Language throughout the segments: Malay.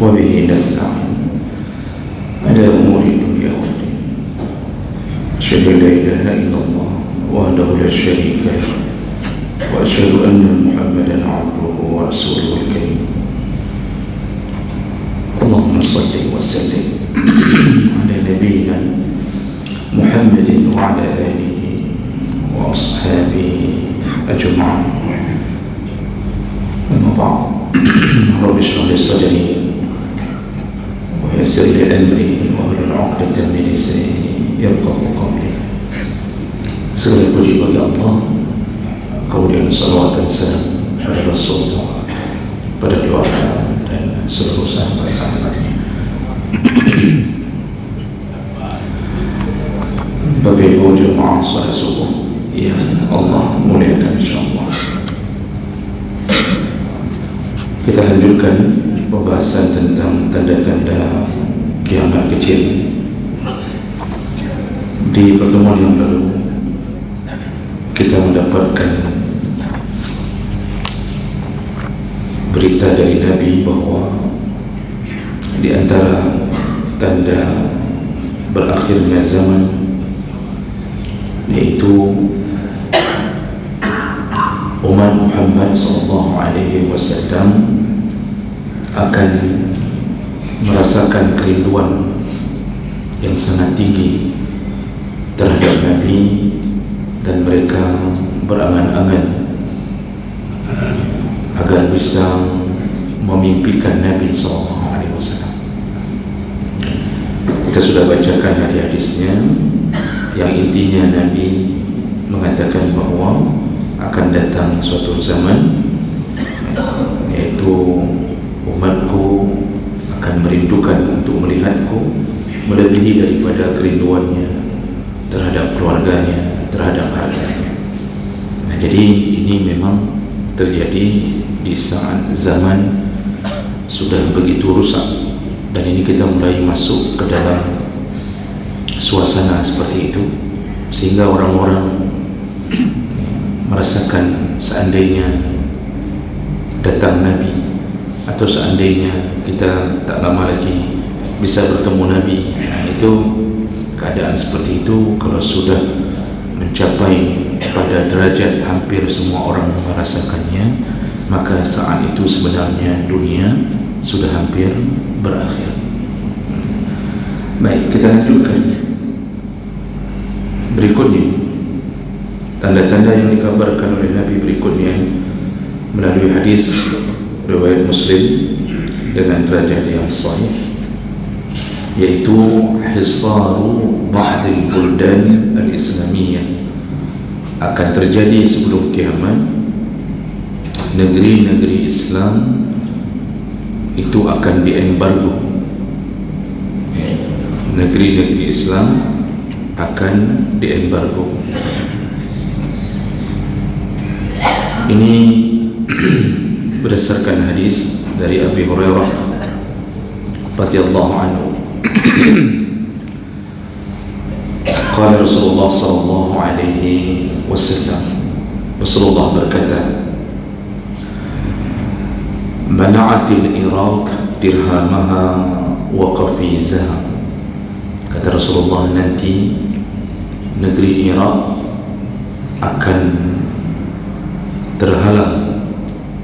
وبه نستعين على أمور الدنيا والدين. أشهد أن لا إله إلا الله وحده لا شريك له وأشهد أن محمدا عبده ورسوله الكريم. اللهم صل وسلم على نبينا محمد وعلى آله وأصحابه أجمعين. أما بعد، رب اشرح لي صدري ويسر لي أمري واحلل عقدة من لساني يفقهوا قولي. Segala puji bagi Allah, kemudian salawat dan salam pada Rasulullah, pada keluarga dan seluruh sahabat-sahabatnya. Bapak Ibu jemaah salat subuh yang Allah muliakan insyaallah, kita lanjutkan pembahasan tentang tanda-tanda kiamat kecil. Di pertemuan yang lalu kita mendapatkan berita dari Nabi bahwa di antara tanda berakhirnya zaman yaitu umat Muhammad SAW akan merasakan kerinduan yang sangat tinggi terhadap Nabi, dan mereka berangan-angan agar bisa memimpikan Nabi SAW. Kita sudah bacakan hadis-hadisnya yang intinya Nabi mengatakan bahwa akan datang suatu zaman yaitu umatku akan merindukan untuk melihatku melebihi daripada kerinduannya terhadap keluarganya, terhadap hartanya. Nah, jadi ini memang terjadi di saat zaman sudah begitu rusak, dan ini kita mulai masuk ke dalam suasana seperti itu, sehingga orang-orang merasakan seandainya datang Nabi, atau seandainya kita tak lama lagi bisa bertemu Nabi. Nah, itu keadaan seperti itu kalau sudah mencapai pada derajat hampir semua orang merasakannya, maka saat itu sebenarnya dunia sudah hampir berakhir. Baik, kita lanjutkan. Berikutnya, tanda-tanda yang dikabarkan oleh Nabi berikutnya melalui hadis riwayat Muslim dengan derajat yang sahih, yaitu hisaru ba'dil buldan al-islamiyah. Akan terjadi sebelum kiamat, negeri-negeri Islam itu akan diembargo. Negeri-negeri Islam akan diembargo. Ini berdasarkan hadis dari Abi Hurairah radhiyallahu anhu. Qala Rasulullah sallallahu alaihi wasallam, Rasulullah berkata, mana'atil Iraq dirhamaha wa qafizaha. Kata Rasulullah, nanti negeri Iraq akan terhalang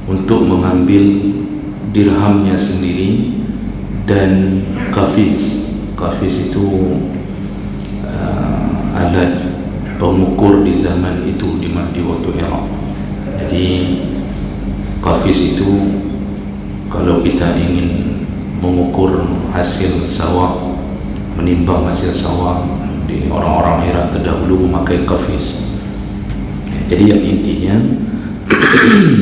untuk mengambil dirhamnya sendiri dan qafiz. Qafiz itu alat pengukur di zaman itu di waktu Iraq. Jadi qafiz itu kalau kita ingin mengukur hasil sawah, menimbang hasil sawah, di orang-orang Irak terdahulu memakai qafiz. Jadi yang intinya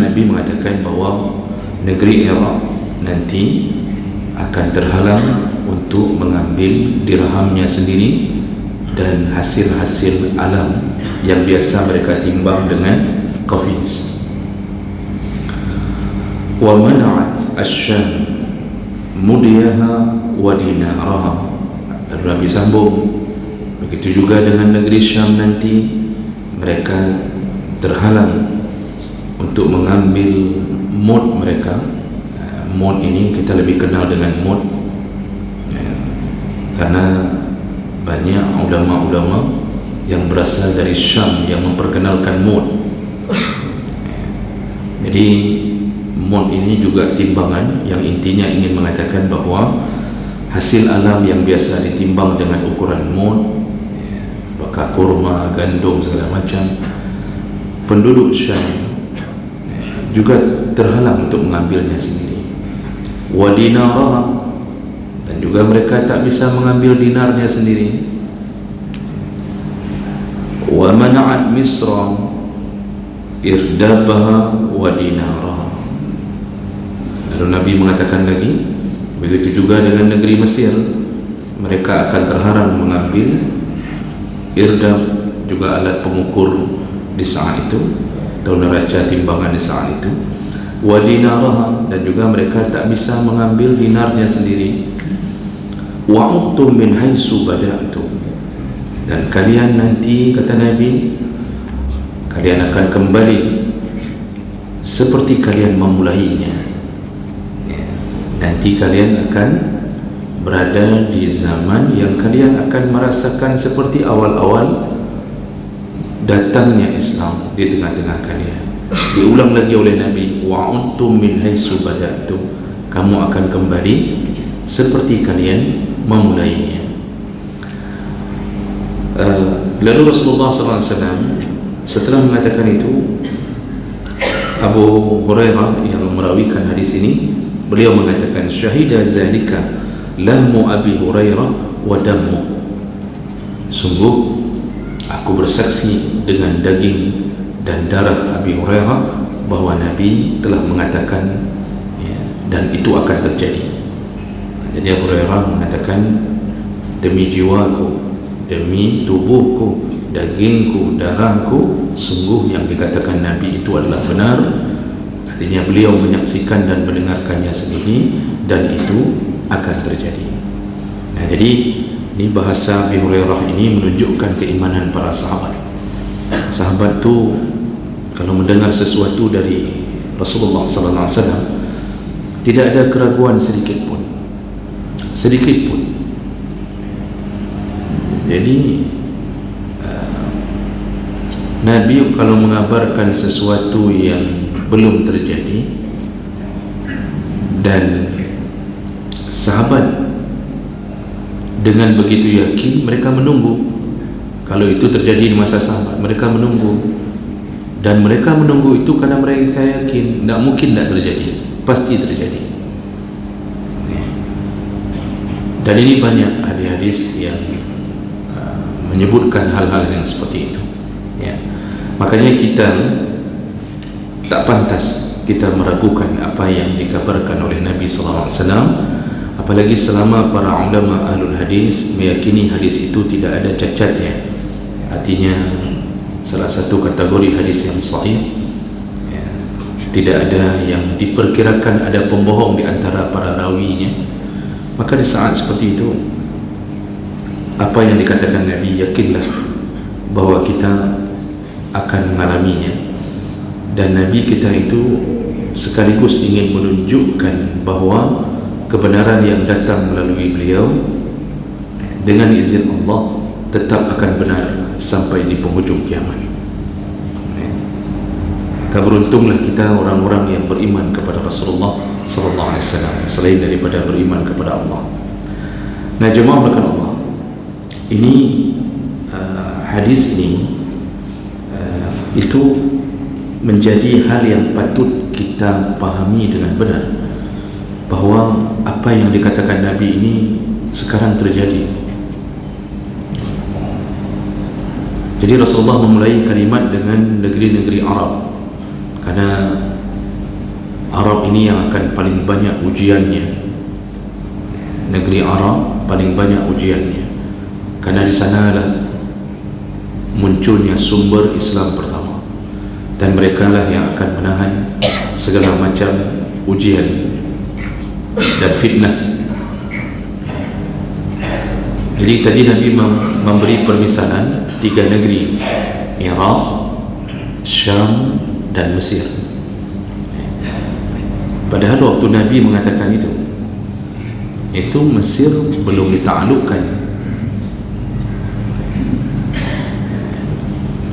Nabi mengatakan bahwa negeri Iraq nanti akan terhalang untuk mengambil dirhamnya sendiri dan hasil-hasil alam yang biasa mereka timbang dengan qafiz. Wa mana'at asy-Syam mudiyaha wa dinaraha. Dan Nabi sambung, begitu juga dengan negeri Syam nanti mereka terhalang untuk mengambil mud mereka. Mod ini kita lebih kenal dengan mod ya, karena banyak ulama-ulama yang berasal dari Syam yang memperkenalkan mod. Jadi mod ini juga timbangan yang intinya ingin mengatakan bahawa hasil alam yang biasa ditimbang dengan ukuran mod, bakar kurma, gandum, segala macam, penduduk Syam juga terhalang untuk mengambilnya sendiri. Wa dinarah, dan juga mereka tak bisa mengambil dinarnya sendiri. Wa mana'at Misra irdabaha wa dinarah. Lalu Nabi mengatakan lagi, begitu juga dengan negeri Mesir, mereka akan terhalang mengambil irdab, juga alat pengukur di saat itu, atau neraca timbangan di saat itu, wa dinarah, dan juga mereka tak bisa mengambil dinarnya sendiri. Wa uttum min haitsu bada'tum, dan kalian nanti, kata Nabi, kalian akan kembali seperti kalian memulainya. Nanti kalian akan berada di zaman yang kalian akan merasakan seperti awal-awal datangnya Islam di tengah-tengah kalian. Diulang lagi oleh Nabi, wa antum min haitsu bada'tum, kamu akan kembali seperti kalian memulainya. Lalu Rasulullah SAW setelah mengatakan itu, Abu Hurairah yang merawikan hadis ini, beliau mengatakan, syahida zalika lahmu Abi Hurairah wa dammu, sungguh aku bersaksi dengan daging dan darah Abi Hurairah bahawa Nabi telah mengatakan ya, dan itu akan terjadi. Jadi Abu Hurairah mengatakan, demi jiwaku, demi tubuhku, dagingku, darahku, sungguh yang dikatakan Nabi itu adalah benar. Artinya beliau menyaksikan dan mendengarkannya sendiri, dan itu akan terjadi. Nah, jadi ini bahasa Abi Hurairah ini menunjukkan keimanan para sahabat. Sahabat tu kalau mendengar sesuatu dari Rasulullah SAW, tidak ada keraguan sedikit pun, sedikit pun. Jadi Nabi kalau mengabarkan sesuatu yang belum terjadi, dan sahabat dengan begitu yakin mereka menunggu. Kalau itu terjadi di masa sahabat, mereka menunggu, dan mereka menunggu itu karena mereka yakin tidak mungkin tidak terjadi, pasti terjadi. Dan ini banyak hadis-hadis yang menyebutkan hal-hal yang seperti itu ya. Makanya kita tak pantas kita meragukan apa yang dikabarkan oleh Nabi SAW, apalagi selama para ulama ahlul hadis meyakini hadis itu tidak ada cacatnya. Artinya salah satu kategori hadis yang sahih ya, tidak ada yang diperkirakan ada pembohong di antara para rawinya. Maka di saat seperti itu, apa yang dikatakan Nabi, yakinlah bahwa kita akan mengalaminya. Dan Nabi kita itu sekaligus ingin menunjukkan bahawa kebenaran yang datang melalui beliau dengan izin Allah tetap akan benar sampai di penghujung kiamat. Beruntunglah kita orang-orang yang beriman kepada Rasulullah sallallahu alaihi wasallam selain daripada beriman kepada Allah. Nah, jemaah melakukan Allah, ini hadis ini itu menjadi hal yang patut kita pahami dengan benar, bahawa apa yang dikatakan Nabi ini sekarang terjadi. Jadi Rasulullah memulai kalimat dengan negeri-negeri Arab, karena Arab ini yang akan paling banyak ujiannya. Negeri Arab paling banyak ujiannya, karena di sanalah munculnya sumber Islam pertama, dan merekalah yang akan menahan segala macam ujian dan fitnah. Jadi tadi Nabi memberi permisalan 3 negeri, Iraq, Syam dan Mesir. Padahal waktu Nabi mengatakan itu Mesir belum ditaklukkan.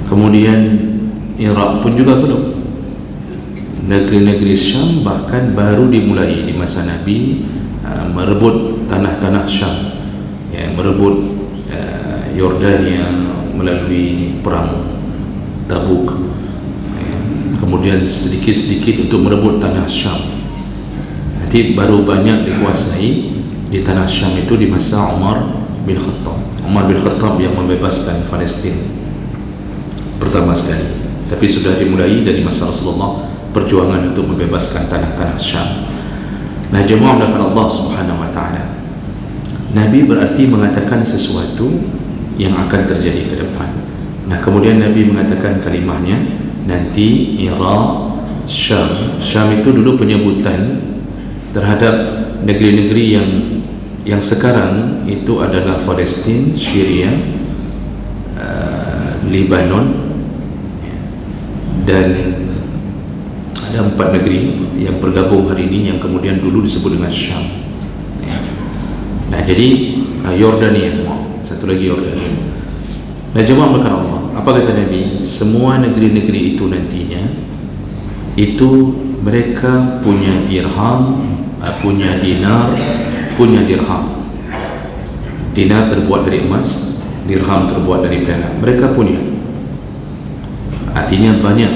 Kemudian Iraq pun juga belum. Negeri-negeri Syam bahkan baru dimulai di masa Nabi merebut tanah-tanah Syam, merebut Yordania melalui perang Tabuk, kemudian sedikit-sedikit untuk merebut tanah Syam. Nanti baru banyak dikuasai di tanah Syam itu di masa Umar bin Khattab. Umar bin Khattab yang membebaskan Palestin pertama sekali, tapi sudah dimulai dari masa Rasulullah perjuangan untuk membebaskan tanah-tanah Syam. Nah, jemaah melakukan Allah Subhanahu wa ta'ala, Nabi berarti mengatakan sesuatu yang akan terjadi ke depan. Nah, kemudian Nabi mengatakan kalimahnya, nanti Iraq, Syam. Syam itu dulu penyebutan terhadap negeri-negeri yang sekarang itu adalah Palestin, Syria, Lebanon, dan ada 4 negeri yang bergabung hari ini yang kemudian dulu disebut dengan Syam. Nah, jadi Yordania, satu lagi Yordania. Nah, jemaah berkata Allah, apa kata Nabi? Semua negeri-negeri itu nantinya itu mereka punya dirham, punya dinar, punya dirham. Dinar terbuat dari emas, dirham terbuat dari perak. Mereka punya, artinya banyak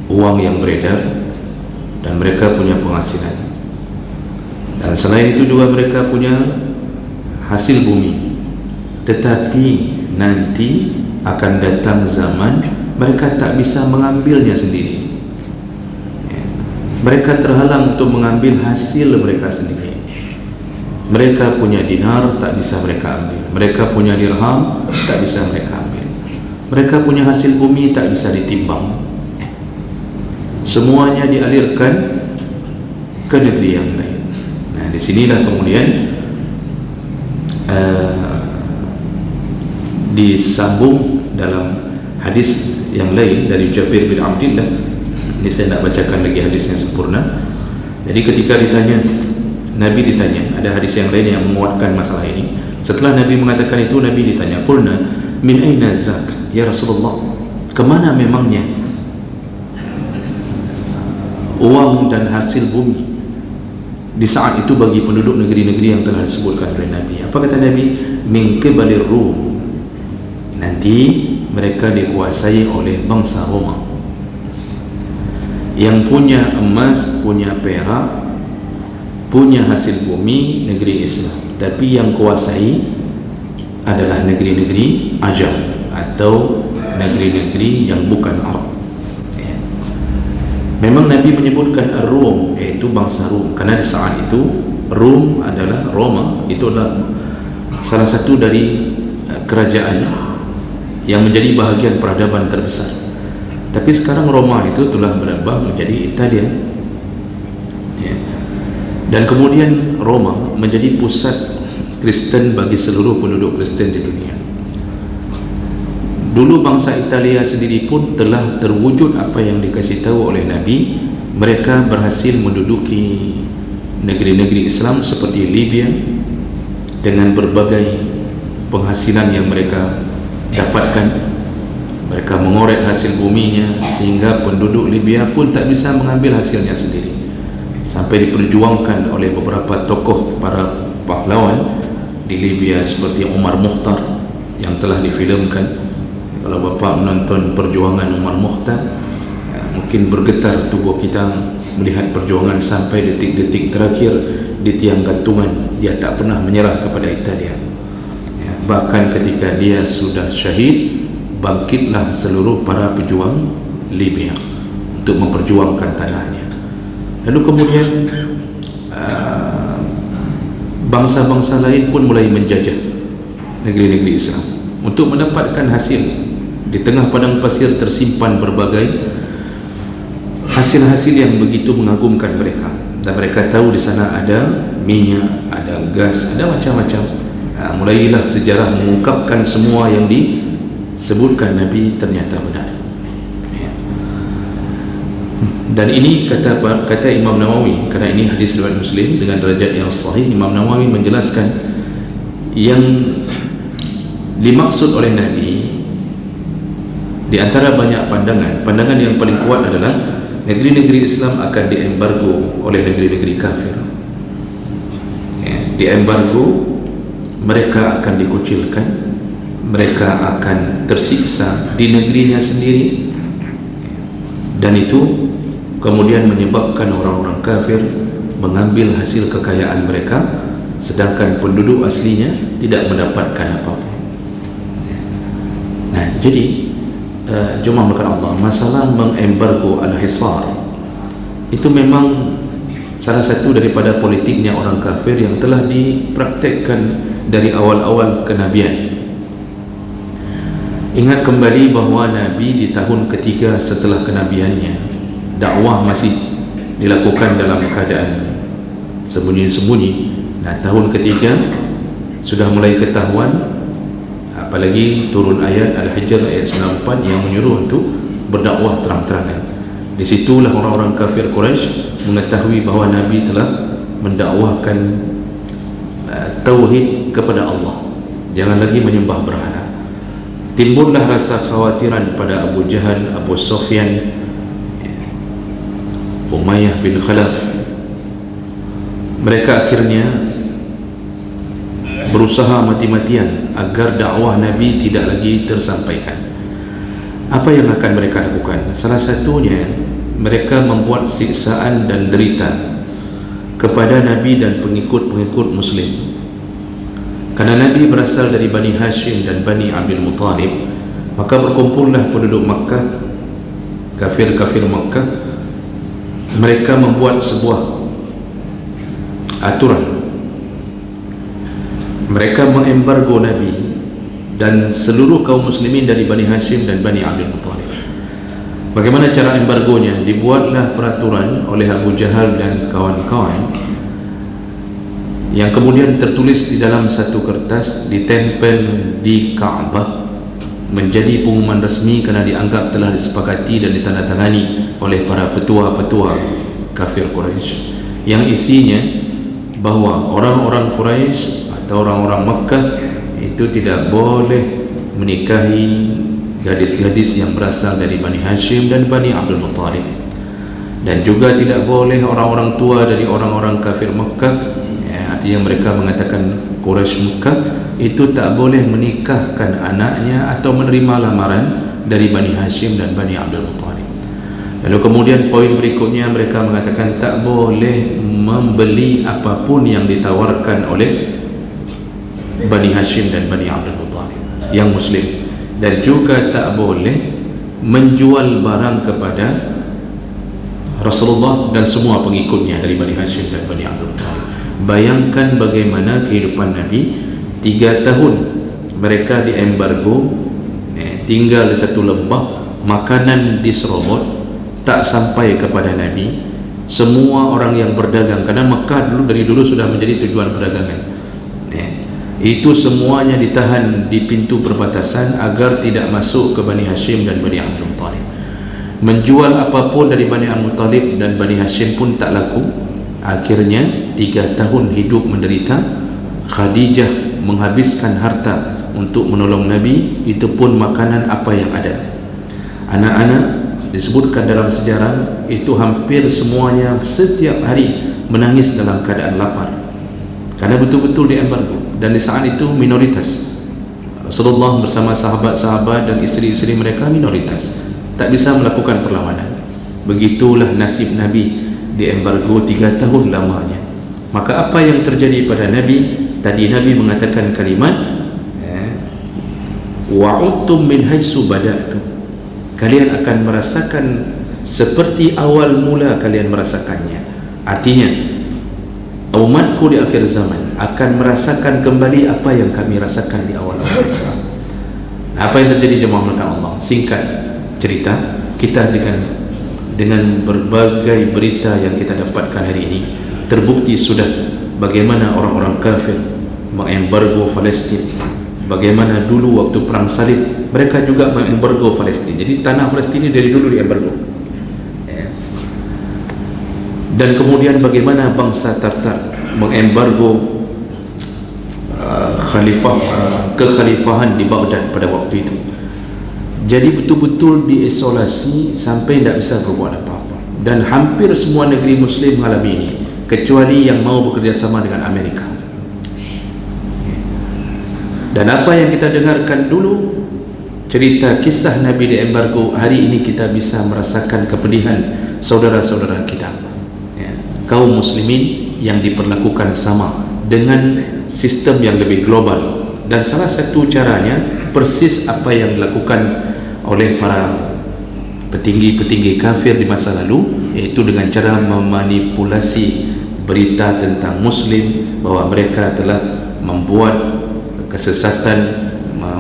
uang yang beredar dan mereka punya penghasilan. Dan selain itu juga mereka punya hasil bumi. Tetapi nanti akan datang zaman mereka tak bisa mengambilnya sendiri. Mereka terhalang untuk mengambil hasil mereka sendiri. Mereka punya dinar, tak bisa mereka ambil. Mereka punya dirham, tak bisa mereka ambil. Mereka punya hasil bumi, tak bisa ditimbang. Semuanya dialirkan ke negeri yang lain. Nah, di sinilah kemudian disambung dalam hadis yang lain dari Jabir bin Abdullah. Ini saya nak bacakan lagi hadisnya sempurna. Jadi ketika ditanya, Nabi ditanya, ada hadis yang lain yang menguatkan masalah ini. Setelah Nabi mengatakan itu, Nabi ditanya, qulna min aina zak ya Rasulullah, kemana memangnya uang dan hasil bumi di saat itu bagi penduduk negeri-negeri yang telah disebutkan oleh Nabi? Apa kata Nabi? Min qibalir Rum, nanti mereka dikuasai oleh bangsa Roma yang punya emas, punya perak, punya hasil bumi, negeri Islam. Tapi yang kuasai adalah negeri-negeri Ajam atau negeri-negeri yang bukan Arab. Memang Nabi menyebutkan Ar-Rum, iaitu bangsa Rum, karena di saat itu Rum adalah Roma, itu adalah salah satu dari kerajaan yang menjadi bahagian peradaban terbesar. Tapi sekarang Roma itu telah berubah menjadi Italia, dan kemudian Roma menjadi pusat Kristen bagi seluruh penduduk Kristen di dunia. Dulu bangsa Italia sendiri pun telah terwujud apa yang dikasih tahu oleh Nabi. Mereka berhasil menduduki negeri-negeri Islam seperti Libya dengan berbagai penghasilan yang mereka dapatkan. Mereka mengorek hasil buminya sehingga penduduk Libya pun tak bisa mengambil hasilnya sendiri, sampai diperjuangkan oleh beberapa tokoh para pahlawan di Libya seperti Umar Mukhtar yang telah difilmkan. Kalau Bapak menonton perjuangan Umar Mukhtar, mungkin bergetar tubuh kita melihat perjuangan sampai detik-detik terakhir di tiang gantungan. Dia tak pernah menyerah kepada Italia. Bahkan ketika dia sudah syahid, bangkitlah seluruh para pejuang Libya untuk memperjuangkan tanahnya. Lalu kemudian bangsa-bangsa lain pun mulai menjajah negeri-negeri Islam untuk mendapatkan hasil. Di tengah padang pasir tersimpan berbagai hasil-hasil yang begitu mengagumkan mereka, dan mereka tahu di sana ada minyak, ada gas, ada macam-macam. Mulailah sejarah mengungkapkan semua yang disebutkan Nabi ternyata benar. Dan ini kata Imam Nawawi, kerana ini hadis riwayat Muslim dengan derajat yang sahih. Imam Nawawi menjelaskan yang dimaksud oleh Nabi di antara banyak pandangan yang paling kuat adalah negeri-negeri Islam akan diembargo oleh negeri-negeri kafir. Diembargo, mereka akan dikucilkan, mereka akan tersiksa di negerinya sendiri, dan itu kemudian menyebabkan orang-orang kafir mengambil hasil kekayaan mereka, sedangkan penduduk aslinya tidak mendapatkan apa-apa. Nah, jadi jemaah melakukan Allah, masalah mengembargo al-hisar itu memang salah satu daripada politiknya orang kafir yang telah dipraktekkan dari awal-awal kenabian. Ingat kembali bahawa Nabi di tahun ketiga setelah kenabiannya, dakwah masih dilakukan dalam keadaan sembunyi-sembunyi. Nah, tahun ketiga sudah mulai ketahuan, apalagi turun ayat Al-Hijr ayat 94 yang menyuruh untuk berdakwah terang-terangan. Di situlah orang-orang kafir Quraisy mengetahui bahawa Nabi telah mendakwahkan tauhid kepada Allah, jangan lagi menyembah berhala. Timbullah rasa khawatiran pada Abu Jahal, Abu Sufyan, Umayyah bin Khalaf. Mereka akhirnya berusaha mati-matian agar dakwah Nabi tidak lagi tersampaikan. Apa yang akan mereka lakukan? Salah satunya, mereka membuat siksaan dan derita kepada Nabi dan pengikut-pengikut Muslim. Karena Nabi berasal dari Bani Hashim dan Bani Abdul Muttalib, maka berkumpullah penduduk Makkah, kafir-kafir Makkah. Mereka membuat sebuah aturan. Mereka mengembargo Nabi dan seluruh kaum muslimin dari Bani Hashim dan Bani Abdul Muttalib. Bagaimana cara embargonya? Dibuatlah peraturan oleh Abu Jahal dan kawan-kawan, yang kemudian tertulis di dalam satu kertas, ditempel di Ka'bah, menjadi pengumuman resmi kerana dianggap telah disepakati dan ditandatangani oleh para petua-petua kafir Quraisy, yang isinya bahawa orang-orang Quraisy atau orang-orang Makkah itu tidak boleh menikahi gadis-gadis yang berasal dari Bani Hashim dan Bani Abdul Muttalib, dan juga tidak boleh orang-orang tua dari orang-orang kafir Makkah, artinya mereka mengatakan Quraisy Makkah itu tak boleh menikahkan anaknya atau menerima lamaran dari Bani Hashim dan Bani Abdul Muttalib. Lalu kemudian poin berikutnya, mereka mengatakan tak boleh membeli apapun yang ditawarkan oleh Bani Hashim dan Bani Abdul Muttalib yang Muslim, dan juga tak boleh menjual barang kepada Rasulullah dan semua pengikutnya dari Bani Hashim dan Bani Abdul Muttalib. Bayangkan bagaimana kehidupan Nabi 3 tahun. Mereka diembargo, tinggal di satu lembah, makanan diserobot, tak sampai kepada Nabi. Semua orang yang berdagang, karena Mekah dari dulu sudah menjadi tujuan perdagangan, itu semuanya ditahan di pintu perbatasan agar tidak masuk ke Bani Hashim dan Bani Abdul Muttalib. Menjual apapun dari Bani Abdul Muttalib dan Bani Hashim pun tak laku. Akhirnya 3 tahun hidup menderita. Khadijah menghabiskan harta untuk menolong Nabi, itu pun makanan apa yang ada. Anak-anak disebutkan dalam sejarah itu hampir semuanya setiap hari menangis dalam keadaan lapar, karena betul-betul diembargo. Dan di saat itu minoritas. Rasulullah bersama sahabat-sahabat dan isteri-isteri mereka minoritas, tak bisa melakukan perlawanan. Begitulah nasib Nabi, diembargo 3 tahun lamanya. Maka apa yang terjadi pada Nabi? Tadi Nabi mengatakan kalimat wa'udtum min haitsu bada'tum, kalian akan merasakan seperti awal mula kalian merasakannya. Artinya umatku di akhir zaman akan merasakan kembali apa yang kami rasakan di awal-awal Islam. Apa yang terjadi jemaah melakukan Allah? Singkat cerita, kita dengan berbagai berita yang kita dapatkan hari ini, terbukti sudah bagaimana orang-orang kafir mengembargo Palestin. Bagaimana dulu waktu perang salib mereka juga mengembargo Palestin. Jadi tanah Palestin ini dari dulu diembargo. Dan kemudian bagaimana bangsa Tartar mengembargo kekhalifahan di Baghdad pada waktu itu. Jadi betul-betul diisolasi sampai tidak bisa berbuat apa-apa. Dan hampir semua negeri Muslim mengalami ini, kecuali yang mau bekerjasama dengan Amerika. Dan apa yang kita dengarkan dulu, cerita kisah Nabi diembargo, hari ini kita bisa merasakan kepedihan saudara-saudara kita, kaum muslimin yang diperlakukan sama dengan sistem yang lebih global. Dan salah satu caranya persis apa yang dilakukan oleh para petinggi-petinggi kafir di masa lalu, yaitu dengan cara memanipulasi berita tentang Muslim bahwa mereka telah membuat kesesatan,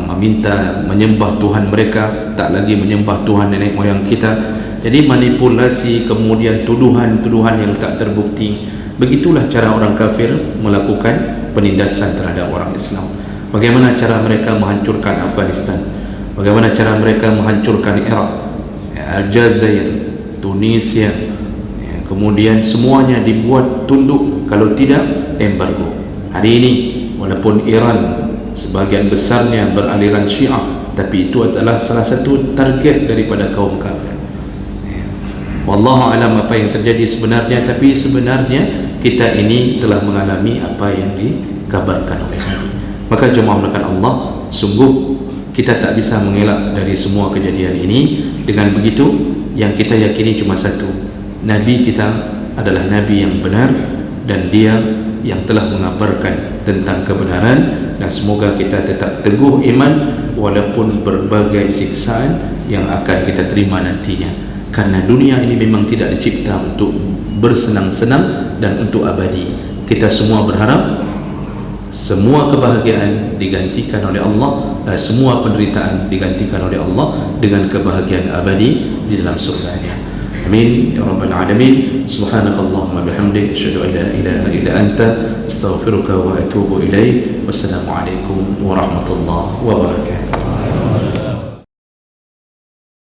meminta menyembah Tuhan mereka, tak lagi menyembah Tuhan nenek moyang kita. Jadi manipulasi, kemudian tuduhan-tuduhan yang tak terbukti. Begitulah cara orang kafir melakukan penindasan terhadap orang Islam. Bagaimana cara mereka menghancurkan Afghanistan, bagaimana cara mereka menghancurkan Iraq, Aljazair, Tunisia, kemudian semuanya dibuat tunduk, kalau tidak embargo. Hari ini walaupun Iran sebagian besarnya beraliran Syiah, tapi itu adalah salah satu target daripada kaum kafir. Wallahu alam apa yang terjadi sebenarnya, tapi sebenarnya kita ini telah mengalami apa yang dikabarkan oleh Nabi. Maka jemaah melakukan Allah, sungguh kita tak bisa mengelak dari semua kejadian ini. Dengan begitu, yang kita yakini cuma satu, Nabi kita adalah Nabi yang benar, dan dia yang telah mengabarkan tentang kebenaran. Dan semoga kita tetap teguh iman walaupun berbagai siksaan yang akan kita terima nantinya, karena dunia ini memang tidak dicipta untuk bersenang-senang dan untuk abadi. Kita semua berharap semua kebahagiaan digantikan oleh Allah, semua penderitaan digantikan oleh Allah dengan kebahagiaan abadi di dalam surga-Nya. Amin ya rabbal alamin. Subhanakallahumma bihamdik, asyhadu an la ilaha illa anta, astaghfiruka wa atubu ilaik. Wassalamu alaikum warahmatullahi wabarakatuh.